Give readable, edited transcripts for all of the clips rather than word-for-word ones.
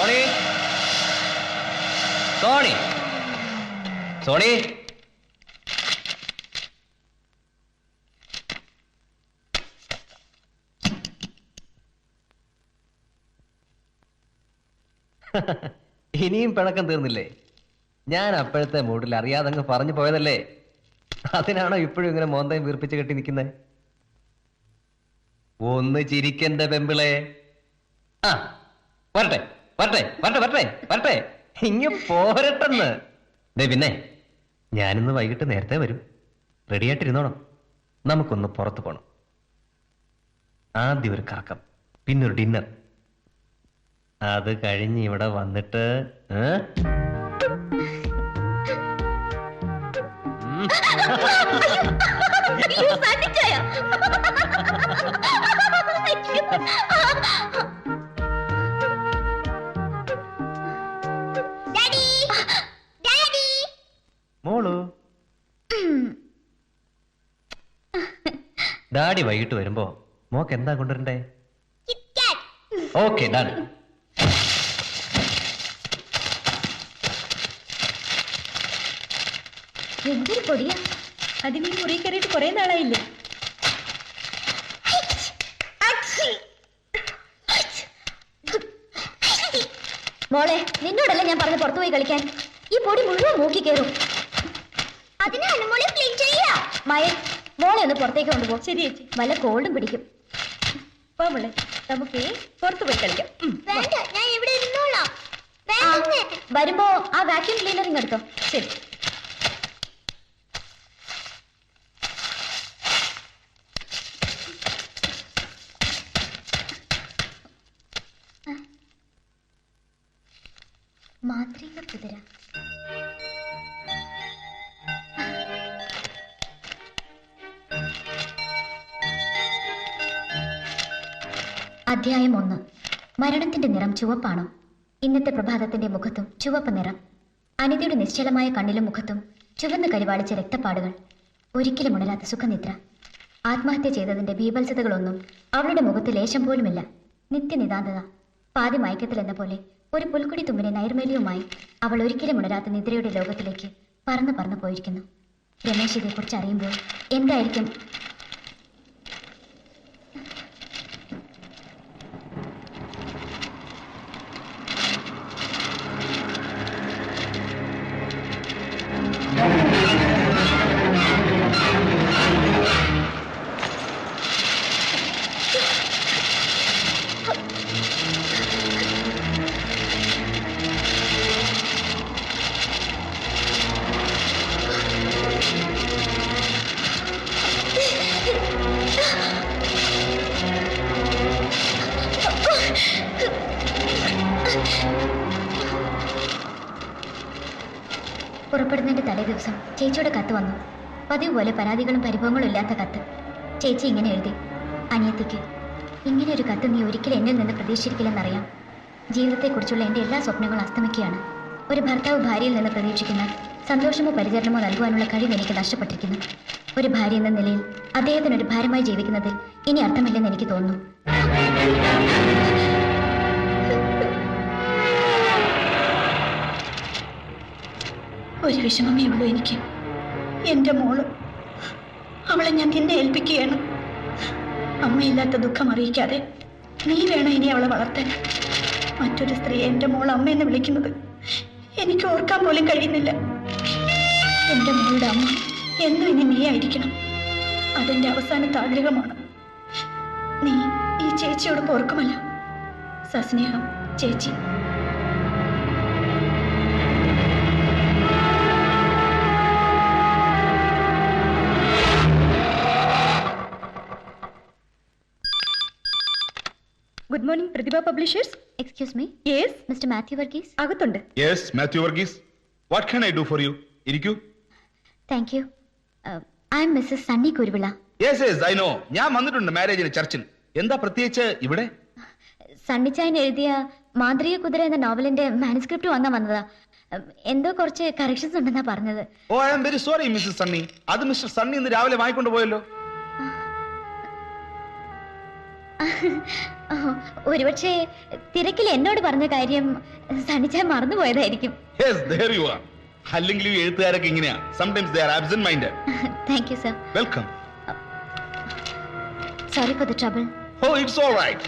Sony Sony Sony ഇനിയും പിണക്കം തീർന്നില്ലേ? ഞാൻ അപ്പോഴത്തെ മൂഡിൽ അറിയാതെ അങ്ങ് പറഞ്ഞു പോയതല്ലേ. അതിനാണോ ഇപ്പോഴും ഇങ്ങനെ മോന്തയും വീർപ്പിച്ച് കെട്ടി നിൽക്കുന്നത്? ഒന്ന് ചിരിക്കന്റെ പെമ്പിളെ. ആ വരട്ടെ വരട്ടെ വരട്ടെ വരട്ടെ വരട്ടെ, ഇങ്ങ് പോരട്ടെന്ന്. പിന്നെ ഞാനിന്ന് വൈകിട്ട് നേരത്തെ വരും. റെഡിയായിട്ടിരുന്നോണം. നമുക്കൊന്ന് പുറത്തു പോണം. ആദ്യം ഒരു കറക്കം, പിന്നൊരു ഡിന്നർ. അത് കഴിഞ്ഞ് ഇവിടെ വന്നിട്ട് മോളു, ഡാഡി വൈകിട്ട് വരുമ്പോ മോക്ക് എന്താ കൊണ്ടുവരണ്ടേ? Okay done. എന്തൊരു പൊടിയാ. അതിന് മുറി കയറിയിട്ട് കുറെ നാളായില്ലേ? മോളെ, നിന്നോടല്ല ഞാൻ പറഞ്ഞ് പുറത്തു പോയി കളിക്കാൻ. ഈ പൊടി മുഴുവൻ മൂക്കി കയറും. മയ, മോളെ ഒന്ന് പുറത്തേക്ക് കൊണ്ടുപോകും. ശരി ചേച്ചി. വല്ല കോൾഡും പിടിക്കും. മോളെ, നമുക്ക് പുറത്തു പോയി കളിക്കാം. വരുമ്പോ ആ വാക്യൂം ക്ലീനറിങ് എടുത്തോ. ശരി. മാന്ത്രിക കുതിര. അധ്യായം 1. മരണത്തിന്റെ നിറം ചുവപ്പാണോ? ഇന്നത്തെ പ്രഭാതത്തിന്റെ മുഖത്തും ചുവപ്പ് നിറം. അനിതയുടെ നിശ്ചലമായ കണ്ണിലും മുഖത്തും ചുവന്ന് കരിവാളിച്ച രക്തപ്പാടുകൾ. ഒരിക്കലും ഉണരാത്ത സുഖനിദ്ര. ആത്മഹത്യ ചെയ്തതിന്റെ ബീഭത്സതകളൊന്നും അവളുടെ മുഖത്ത് ലേശം പോലുമില്ല. നിത്യനിതാന്തത. പാതി മയക്കത്തിൽ എന്ന പോലെ ഒരു പുൽക്കുടി തുമ്പിനെ നൈർമല്യവുമായി അവൾ ഒരിക്കലും ഉണരാത്ത നിദ്രയുടെ ലോകത്തിലേക്ക് പറന്നു പറന്നു പോയിരിക്കുന്നു. രമേശ് ഇതേക്കുറിച്ച് അറിയുമ്പോൾ എന്തായിരിക്കും? പുറപ്പെടുന്നതിന്റെ തലേ ദിവസം ചേച്ചിയുടെ കത്ത് വന്നു. പതിവ് പോലെ പരാതികളും പരിഭവങ്ങളും ഇല്ലാത്ത കത്ത്. ചേച്ചി ഇങ്ങനെ എഴുതി: അനിയത്തിക്ക്, ഇങ്ങനെ ഒരു കത്ത് നീ ഒരിക്കലും എന്നിൽ നിന്ന് പ്രതീക്ഷിച്ചിരിക്കില്ലെന്നറിയാം. ജീവിതത്തെക്കുറിച്ചുള്ള എൻ്റെ എല്ലാ സ്വപ്നങ്ങളും അസ്തമിക്കുകയാണ്. ഒരു ഭർത്താവ് ഭാര്യയിൽ നിന്ന് പ്രതീക്ഷിക്കുന്ന സന്തോഷമോ പരിചരണമോ നൽകുവാനുള്ള കഴിവ് എനിക്ക് നഷ്ടപ്പെട്ടിരിക്കുന്നു. ഒരു ഭാര്യ എന്ന നിലയിൽ അദ്ദേഹത്തിനൊരു ഭാരമായി ജീവിക്കുന്നതിൽ ഇനി അർത്ഥമില്ലെന്ന് എനിക്ക് തോന്നുന്നു. ഒരു വിഷമമേ ഉള്ളൂ എനിക്ക്. എൻ്റെ മോള്, അവളെ ഞാൻ നിന്നെ ഏൽപ്പിക്കുകയാണ്. അമ്മയില്ലാത്ത ദുഃഖം അറിയിക്കാതെ നീ വേണം ഇനി അവളെ വളർത്താൻ. മറ്റൊരു സ്ത്രീ എൻ്റെ മോൾ അമ്മയെന്ന് വിളിക്കുന്നത് എനിക്ക് ഓർക്കാൻ പോലും കഴിയുന്നില്ല. എൻ്റെ മോളുടെ അമ്മ എന്നും ഇനി നീ ആയിരിക്കണം. അതെൻ്റെ അവസാനത്തെ ആഗ്രഹമാണ്. നീ ഈ ചേച്ചിയോട് ഓർക്കുമല്ലോ. സസ്നേഹം, ചേച്ചി. Good morning, Prathibha publishers. Excuse me. Yes. Mister Mathew Varghese അകത്തുണ്ട്. Yes, Mathew Varghese. What can I do for you? ഇരിക്കൂ. Thank you. I am Mrs Sunny Kuruvila. Yes yes, I know. ഞാൻ വന്നിട്ടുണ്ട് മാരേജിന് ചർച്ചിൽ. എന്താ പ്രത്യേകിച്ച് ഇവിടെ? സണ്ണിച്ചായൻ എഴുതിയ മാന്ത്രിക കുതിര എന്ന നോവലിന്റെ മാനുസ്ക്രിപ്റ്റ് വന്നതാ. എന്തോ കുറച്ച് കറക്ഷൻസ് ഉണ്ടെന്നാ പറഞ്ഞത്. Oh, I am very sorry Mrs Sunny. അത് മിസ്റ്റർ സണ്ണി ഇന്ന് രാവിലെ വാങ്ങിക്കൊണ്ട് പോയല്ലോ. ഒരുപക്ഷെ തിരക്കിൽ എന്നോട് പറഞ്ഞ കാര്യം സണ്ണിച്ചാൻ മറന്നുപോയതായിരിക്കും. Yes, there you are. അല്ലെങ്കിൽ ഈ എഴുത്തുകാരൊക്കെ ഇങ്ങനെയാ. Sometimes they are absent minded. Thank you sir. Welcome. Sorry for the trouble. Oh, it's all right.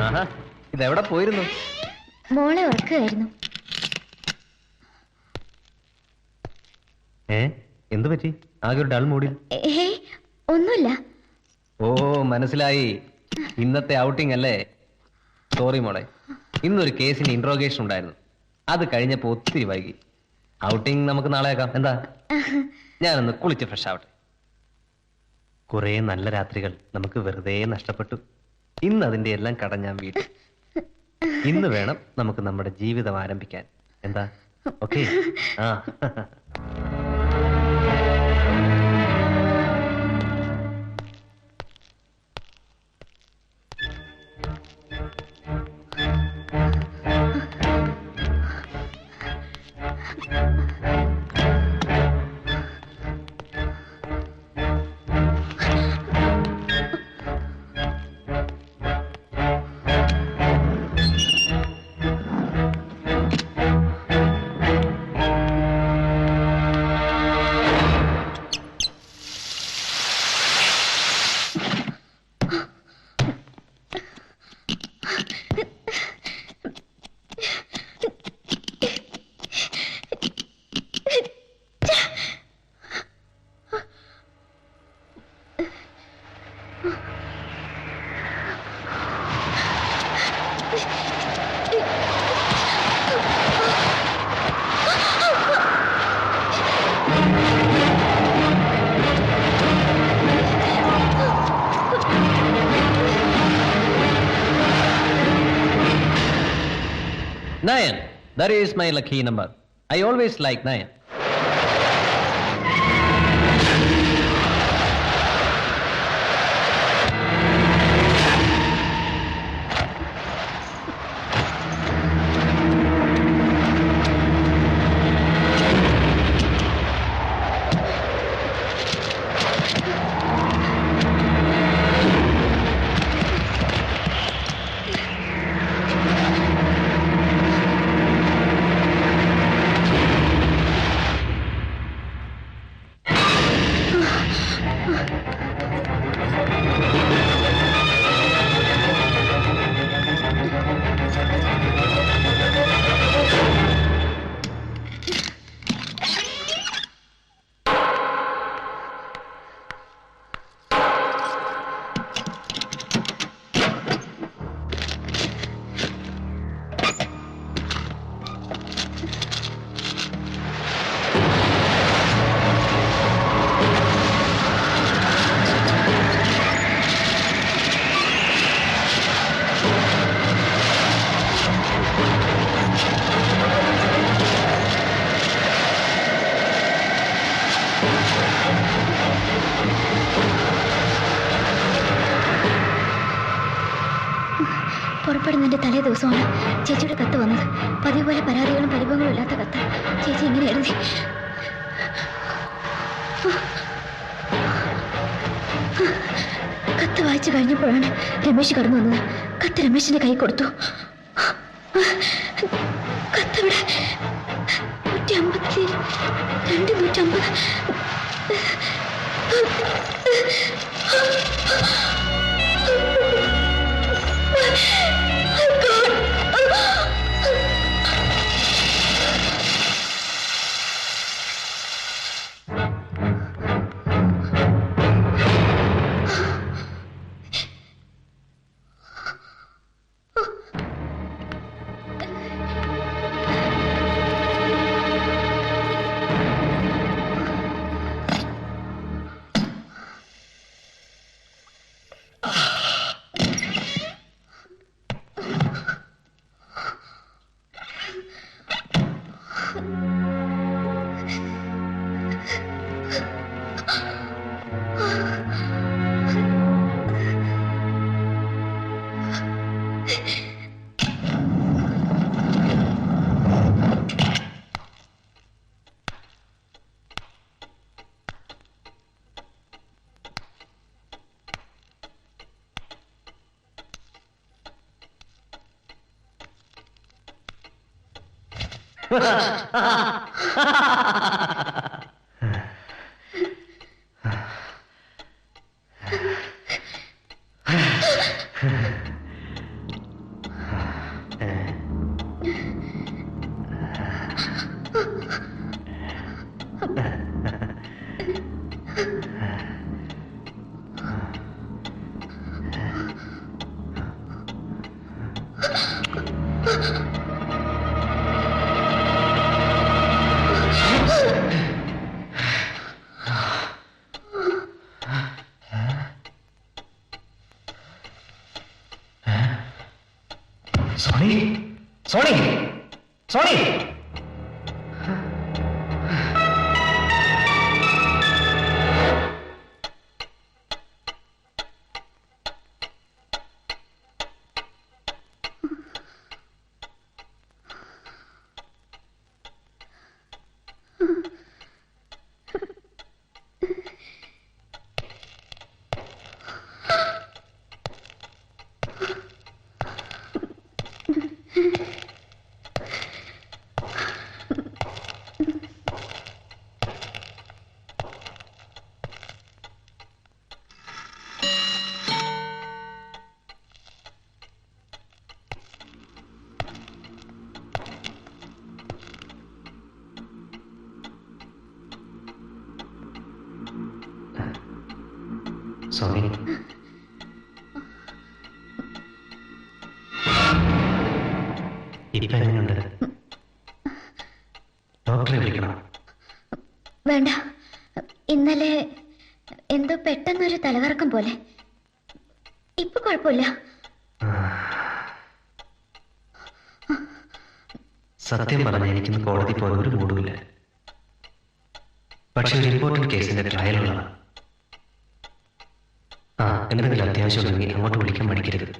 ആഹാ, ഇതെവിടെ പോയിരുന്നു? മോളെ ഉറക്കുകയായിരുന്നു. എന്തു പറ്റി? ആകെ ഒരു ഡൾ മൂഡിൽ. ഏയ് ഒന്നുമില്ല. ഓ, മനസ്സിലായി. ഇന്നത്തെ ഔട്ടിംഗ് അല്ലേ? സോറി മോളെ, ഇന്നൊരു കേസിന് ഇൻട്രോഗേഷൻ ഉണ്ടായിരുന്നു. അത് കഴിഞ്ഞപ്പോ ഒത്തിരി വൈകി. ഔട്ടിംഗ് നമുക്ക് നാളെ ആക്കാം. എന്താ? ഞാനൊന്ന് കുളിച്ച് ഫ്രഷ് ആവട്ടെ. കുറെ നല്ല രാത്രികൾ നമുക്ക് വെറുതെ നഷ്ടപ്പെട്ടു. ഇന്ന് അതിന്റെ എല്ലാം കടം ഞാൻ വീട്ടു. ഇന്ന് വേണം നമുക്ക് നമ്മുടെ ജീവിതം ആരംഭിക്കാൻ. എന്താ? ഓക്കെ? ആ. Nayan, that is my lucky number. I always like Nayan. പുറപ്പെടുന്നതിന്റെ തലേ ദിവസമാണ് ചേച്ചിയുടെ കത്ത് വന്നത്. പതിവ് പോലെ പരാതികളും പരിഭവങ്ങളും ഇല്ലാത്ത കത്ത്. ചേച്ചി ഇങ്ങനെ എഴുതി: കത്ത് വായിച്ചു കഴിഞ്ഞപ്പോഴാണ് രമേശ് കടന്നു വന്നത്. കത്ത് രമേശിന്റെ കൈ കൊടുത്തു. കത്തവിടെ 152, 150. സോണി സോണി സോണി സോണി ഇപ്പൊ എങ്ങനെയുണ്ട്? ഡോക്ടറെ വിളിക്കണം. വേണ്ട, ഇന്നലെ എന്തോ പെട്ടെന്നൊരു തലകറക്കം പോലെ. ഇപ്പൊ കുഴപ്പമില്ല. സത്യം പറഞ്ഞ എനിക്കിന്ന് കോടതി പോയ ഒരു മൂടുമില്ല. പക്ഷെ ഒരു ഇമ്പോർട്ടന്റ് കേസിന്റെ ട്രയലുള്ളതാണ്. എന്തെങ്കിലും അത്യാവശ്യം ഉണ്ടെങ്കിൽ അങ്ങോട്ട് വിളിക്കാൻ മടിക്കരുത്.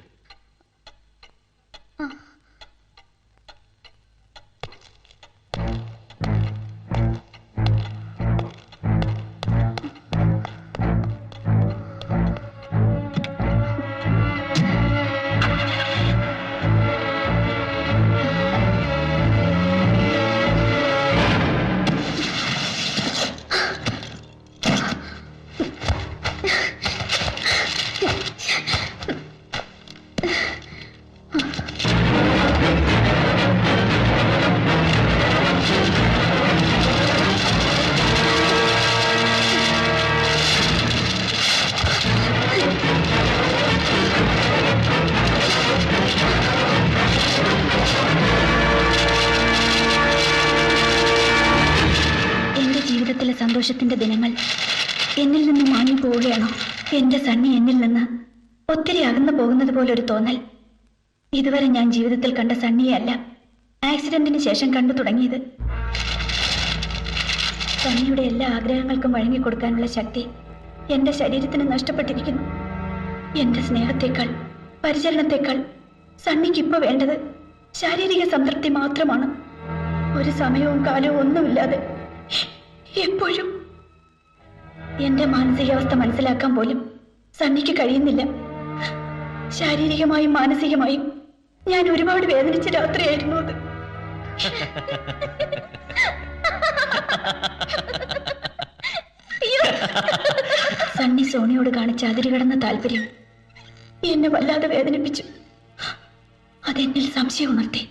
സന്തോഷത്തിന്റെ ദിനങ്ങൾ എന്നിൽ നിന്ന് മാഞ്ഞു പോവുകയാണോ? എന്റെ സണ്ണി എന്നിൽ നിന്ന് ഒത്തിരി അകന്നു പോകുന്നത് പോലൊരു തോന്നൽ. ഇതുവരെ ഞാൻ ജീവിതത്തിൽ കണ്ട സണ്ണിയല്ല ആക്സിഡന്റിന് ശേഷം കണ്ടു തുടങ്ങിയത്. സണ്ണിയുടെ എല്ലാ ആഗ്രഹങ്ങൾക്കും വഴങ്ങിക്കൊടുക്കാനുള്ള ശക്തി എന്റെ ശരീരത്തിന് നഷ്ടപ്പെട്ടിരിക്കുന്നു. എന്റെ സ്നേഹത്തെക്കാൾ പരിചരണത്തെക്കാൾ സണ്ണിക്കിപ്പോ വേണ്ടത് ശാരീരിക സംതൃപ്തി മാത്രമാണ്. ഒരു സമയവും കാലവും ഒന്നുമില്ലാതെ എപ്പോഴും എന്റെ മാനസികാവസ്ഥ മനസ്സിലാക്കാൻ പോലും സണ്ണിക്ക് കഴിയുന്നില്ല. ശാരീരികമായും മാനസികമായും ഞാൻ ഒരുപാട് വേദനിച്ച രാത്രിയായിരുന്നു അത്. സണ്ണി സോണിയോട് കാണിച്ച അതിരുകടന്ന താല്പര്യം എന്നെ വല്ലാതെ വേദനിപ്പിച്ചു. അതെന്നിൽ സംശയം ഉണർത്തി.